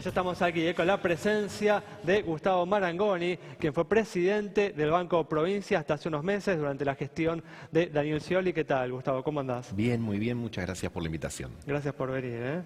Ya estamos aquí con la presencia de Gustavo Marangoni, quien fue presidente del Banco Provincia hasta hace unos meses durante la gestión de Daniel Scioli. ¿Qué tal, Gustavo? ¿Cómo andás? Bien, muy bien. Muchas gracias por la invitación. Gracias por venir.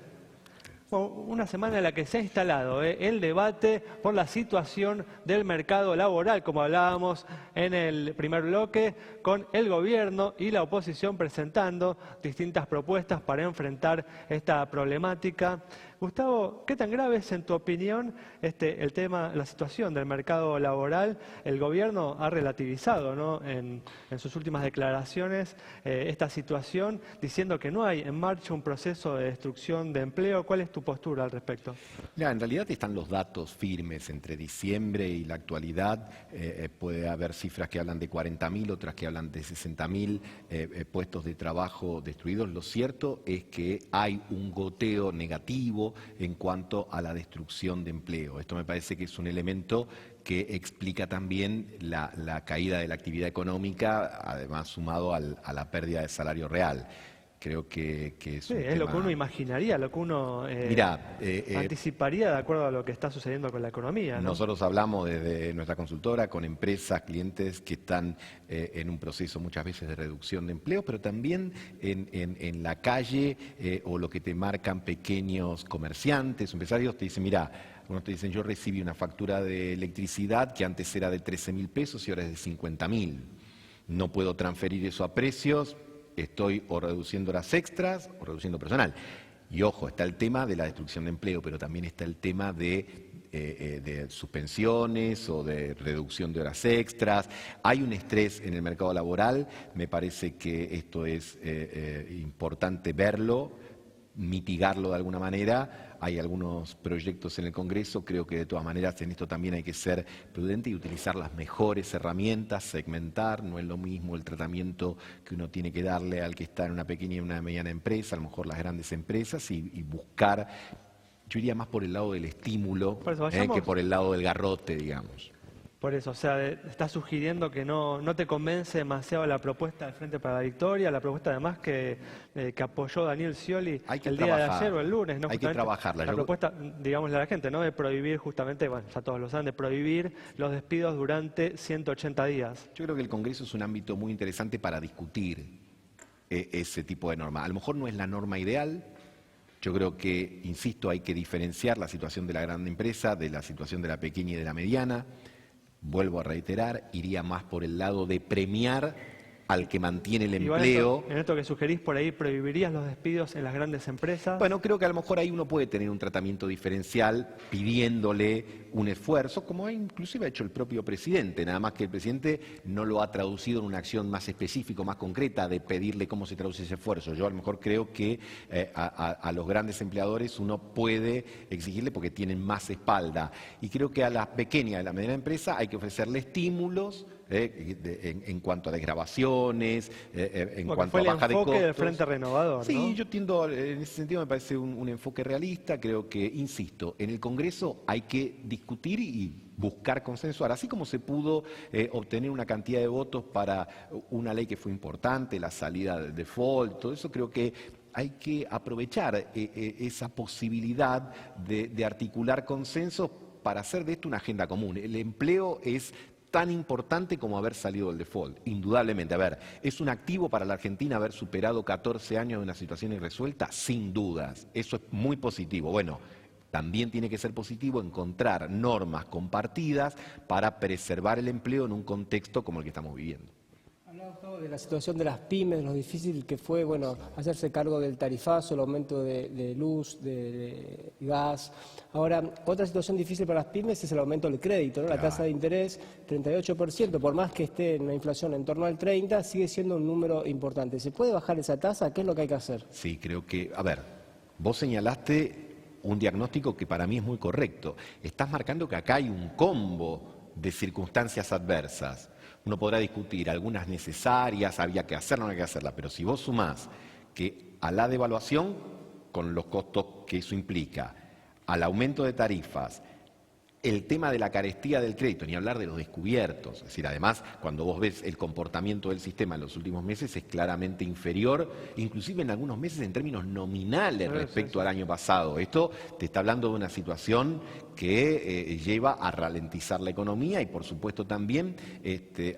Bueno, una semana en la que se ha instalado el debate por la situación del mercado laboral, como hablábamos en el primer bloque, con el gobierno y la oposición presentando distintas propuestas para enfrentar esta problemática. Gustavo, ¿qué tan grave es, en tu opinión, el tema, la situación del mercado laboral? El gobierno ha relativizado, ¿no?, en sus últimas declaraciones esta situación, diciendo que no hay en marcha un proceso de destrucción de empleo. ¿Cuál es tu postura al respecto? Mira, en realidad están los datos firmes entre diciembre y la actualidad. Puede haber cifras que hablan de 40.000, otras que hablan de 60.000 puestos de trabajo destruidos. Lo cierto es que hay un goteo negativo en cuanto a la destrucción de empleo. Esto me parece que es un elemento que explica también la caída de la actividad económica, además sumado a la pérdida de salario real. Creo que es sí, un es tema... lo que uno imaginaría, lo que uno anticiparía de acuerdo a lo que está sucediendo con la economía, ¿no? Nosotros hablamos desde nuestra consultora con empresas, clientes que están en un proceso muchas veces de reducción de empleo, pero también en la calle o lo que te marcan pequeños comerciantes, empresarios, te dicen, mira, algunos te dicen, yo recibí una factura de electricidad que antes era de 13.000 pesos y ahora es de 50.000. No puedo transferir eso a precios. Estoy o reduciendo horas extras o reduciendo personal. Y ojo, está el tema de la destrucción de empleo, pero también está el tema de suspensiones o de reducción de horas extras. Hay un estrés en el mercado laboral, me parece que esto es importante verlo, mitigarlo de alguna manera. Hay algunos proyectos en el Congreso, creo que de todas maneras en esto también hay que ser prudente y utilizar las mejores herramientas, segmentar, no es lo mismo el tratamiento que uno tiene que darle al que está en una pequeña y una mediana empresa, a lo mejor las grandes empresas, y buscar, yo iría más por el lado del estímulo que por el lado del garrote, digamos. Por eso, o sea, estás sugiriendo que no te convence demasiado la propuesta del Frente para la Victoria, la propuesta además que apoyó Daniel Scioli el día de ayer o el lunes, ¿no? Hay que trabajarla. La propuesta, digámosle a la gente, ¿no?, de prohibir justamente, bueno, ya todos lo saben, de prohibir los despidos durante 180 días. Yo creo que el Congreso es un ámbito muy interesante para discutir ese tipo de norma. A lo mejor no es la norma ideal. Yo creo que, insisto, hay que diferenciar la situación de la gran empresa de la situación de la pequeña y de la mediana. Vuelvo a reiterar, iría más por el lado de premiar al que mantiene el empleo. En esto que sugerís, por ahí, ¿prohibirías los despidos en las grandes empresas? Bueno, creo que a lo mejor ahí uno puede tener un tratamiento diferencial pidiéndole un esfuerzo, como inclusive ha hecho el propio presidente, nada más que el presidente no lo ha traducido en una acción más específica, más concreta, de pedirle cómo se traduce ese esfuerzo. Yo a lo mejor creo que a los grandes empleadores uno puede exigirle porque tienen más espalda. Y creo que a las pequeñas y la mediana empresa hay que ofrecerle estímulos en cuanto a desgravaciones, en cuanto a baja de costos. Fue el enfoque del Frente Renovador, Sí, ¿no? yo tiendo, en ese sentido me parece un enfoque realista. Creo que, insisto, en el Congreso hay que discutir y buscar consensuar, así como se pudo obtener una cantidad de votos para una ley que fue importante, la salida del default, todo eso. Creo que hay que aprovechar esa posibilidad de articular consensos para hacer de esto una agenda común. El empleo es tan importante como haber salido del default, indudablemente. A ver, ¿es un activo para la Argentina haber superado 14 años de una situación irresuelta? Sin dudas, eso es muy positivo. Bueno, también tiene que ser positivo encontrar normas compartidas para preservar el empleo en un contexto como el que estamos viviendo. Hablaba de la situación de las pymes, de lo difícil que fue, bueno, hacerse cargo del tarifazo, el aumento de luz, de gas. Ahora, otra situación difícil para las pymes es el aumento del crédito, ¿no? La tasa de interés, 38%, por más que esté en una inflación en torno al 30%, sigue siendo un número importante. ¿Se puede bajar esa tasa? ¿Qué es lo que hay que hacer? Sí, creo que, a ver, vos señalaste un diagnóstico que para mí es muy correcto. Estás marcando que acá hay un combo de circunstancias adversas. Uno podrá discutir algunas necesarias, había que hacerla, no había que hacerla, pero si vos sumás que a la devaluación, con los costos que eso implica, al aumento de tarifas, el tema de la carestía del crédito, ni hablar de los descubiertos. Es decir, además, cuando vos ves el comportamiento del sistema en los últimos meses, es claramente inferior, inclusive en algunos meses en términos nominales respecto al año pasado. Esto te está hablando de una situación que lleva a ralentizar la economía y, por supuesto, también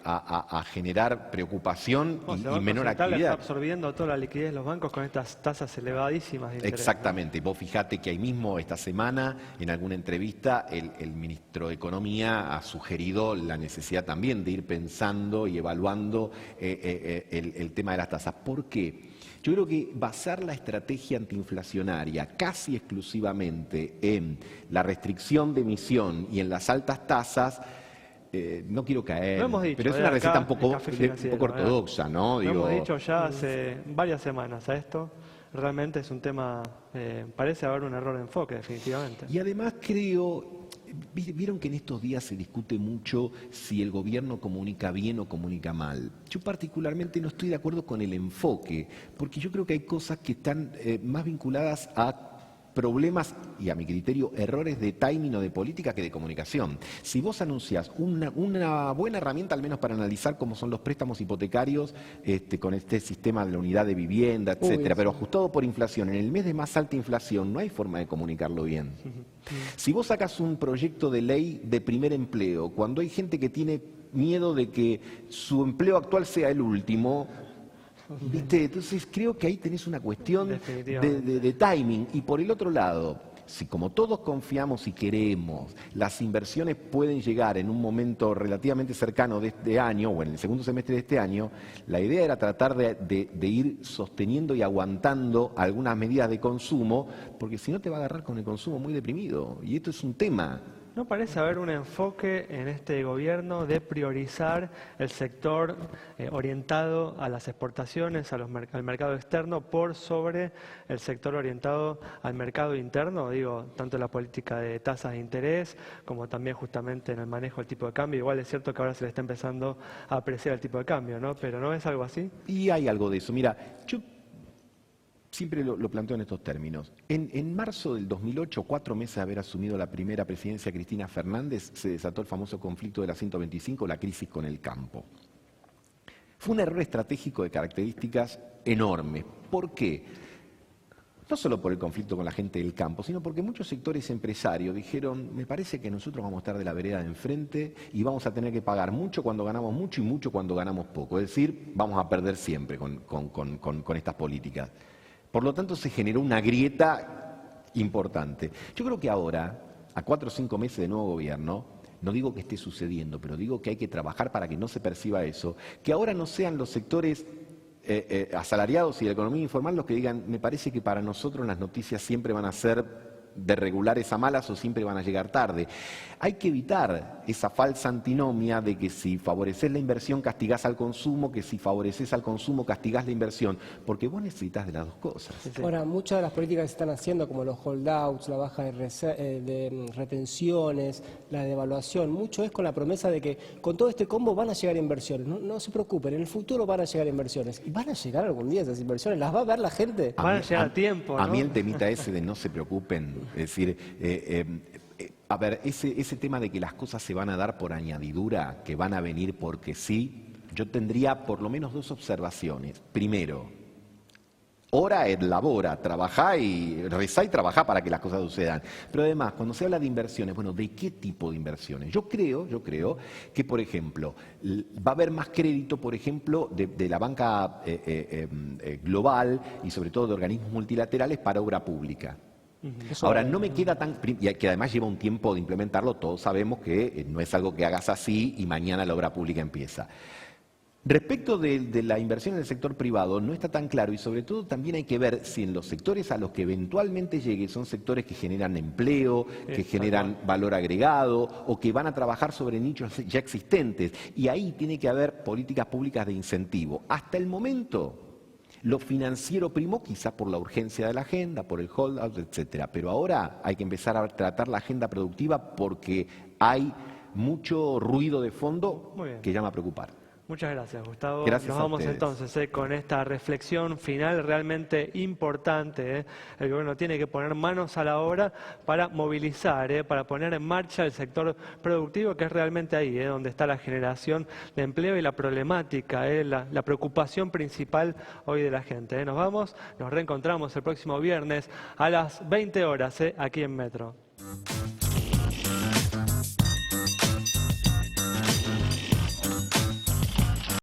a generar preocupación y menor actividad. Está absorbiendo toda la liquidez de los bancos con estas tasas elevadísimas de interés. Exactamente. Vos fijate que ahí mismo, esta semana, en alguna entrevista, el ministro de Economía ha sugerido la necesidad también de ir pensando y evaluando el tema de las tasas. ¿Por qué? Yo creo que basar la estrategia antiinflacionaria casi exclusivamente en la restricción de emisión y en las altas tasas, no quiero caer, pero es una receta un poco ortodoxa, ¿no? Lo hemos dicho ya hace varias semanas a esto. Realmente es un tema, parece haber un error de enfoque, definitivamente. Y además creo, vieron que en estos días se discute mucho si el gobierno comunica bien o comunica mal. Yo particularmente no estoy de acuerdo con el enfoque, porque yo creo que hay cosas que están más vinculadas a problemas y, a mi criterio, errores de timing o de política que de comunicación. Si vos anunciás una buena herramienta, al menos para analizar cómo son los préstamos hipotecarios con este sistema de la unidad de vivienda, etcétera, pero ajustado por inflación, en el mes de más alta inflación no hay forma de comunicarlo bien. Si vos sacas un proyecto de ley de primer empleo, cuando hay gente que tiene miedo de que su empleo actual sea el último, ¿viste? Entonces creo que ahí tenés una cuestión de timing. Y por el otro lado, si como todos confiamos y queremos, las inversiones pueden llegar en un momento relativamente cercano de este año o en el segundo semestre de este año, la idea era tratar de ir sosteniendo y aguantando algunas medidas de consumo, porque si no te va a agarrar con el consumo muy deprimido. Y esto es un tema. ¿No parece haber un enfoque en este gobierno de priorizar el sector orientado a las exportaciones, al mercado externo, por sobre el sector orientado al mercado interno? Digo, tanto en la política de tasas de interés como también justamente en el manejo del tipo de cambio. Igual es cierto que ahora se le está empezando a apreciar el tipo de cambio, ¿no? Pero ¿no es algo así? Y hay algo de eso. Mira, yo siempre lo planteo en estos términos. En marzo del 2008, 4 meses de haber asumido la primera presidencia Cristina Fernández, se desató el famoso conflicto de la 125, la crisis con el campo. Fue un error estratégico de características enormes. ¿Por qué? No solo por el conflicto con la gente del campo, sino porque muchos sectores empresarios dijeron, me parece que nosotros vamos a estar de la vereda de enfrente y vamos a tener que pagar mucho cuando ganamos mucho y mucho cuando ganamos poco. Es decir, vamos a perder siempre con estas políticas. Por lo tanto, se generó una grieta importante. Yo creo que ahora, a 4 o 5 meses de nuevo gobierno, no digo que esté sucediendo, pero digo que hay que trabajar para que no se perciba eso, que ahora no sean los sectores asalariados y de la economía informal los que digan, me parece que para nosotros las noticias siempre van a ser de regulares a malas o siempre van a llegar tarde. Hay que evitar esa falsa antinomia de que si favoreces la inversión castigás al consumo, que si favoreces al consumo castigás la inversión, porque vos necesitas de las dos cosas. Ahora, muchas de las políticas que se están haciendo, como los holdouts, la baja de retenciones, la devaluación, mucho es con la promesa de que con todo este combo van a llegar inversiones. No se preocupen, en el futuro van a llegar inversiones. Y van a llegar algún día esas inversiones, las va a ver la gente. Van a llegar a tiempo, ¿no? A mí el temita ese de no se preocupen, es decir, a ver, ese tema de que las cosas se van a dar por añadidura, que van a venir porque sí, yo tendría por lo menos 2 observaciones. Primero, ora et labora, trabajá y rezá y trabajá para que las cosas sucedan. Pero además, cuando se habla de inversiones, bueno, ¿de qué tipo de inversiones? Yo creo que, por ejemplo, va a haber más crédito, por ejemplo, de la banca global y sobre todo de organismos multilaterales para obra pública. Ahora, no me queda tan... Y que además lleva un tiempo de implementarlo, todos sabemos que no es algo que hagas así y mañana la obra pública empieza. Respecto de la inversión en el sector privado, no está tan claro y sobre todo también hay que ver si en los sectores a los que eventualmente llegue son sectores que generan empleo, que generan valor agregado o que van a trabajar sobre nichos ya existentes. Y ahí tiene que haber políticas públicas de incentivo. Hasta el momento, lo financiero primó quizá por la urgencia de la agenda, por el holdout, etcétera. Pero ahora hay que empezar a tratar la agenda productiva porque hay mucho ruido de fondo que llama a preocupar. Muchas gracias, Gustavo. Gracias Nos a vamos ustedes. entonces con esta reflexión final realmente importante. El gobierno tiene que poner manos a la obra para movilizar, para poner en marcha el sector productivo, que es realmente ahí, donde está la generación de empleo y la problemática, la preocupación principal hoy de la gente. Nos vamos, nos reencontramos el próximo viernes a las 20 horas aquí en Metro.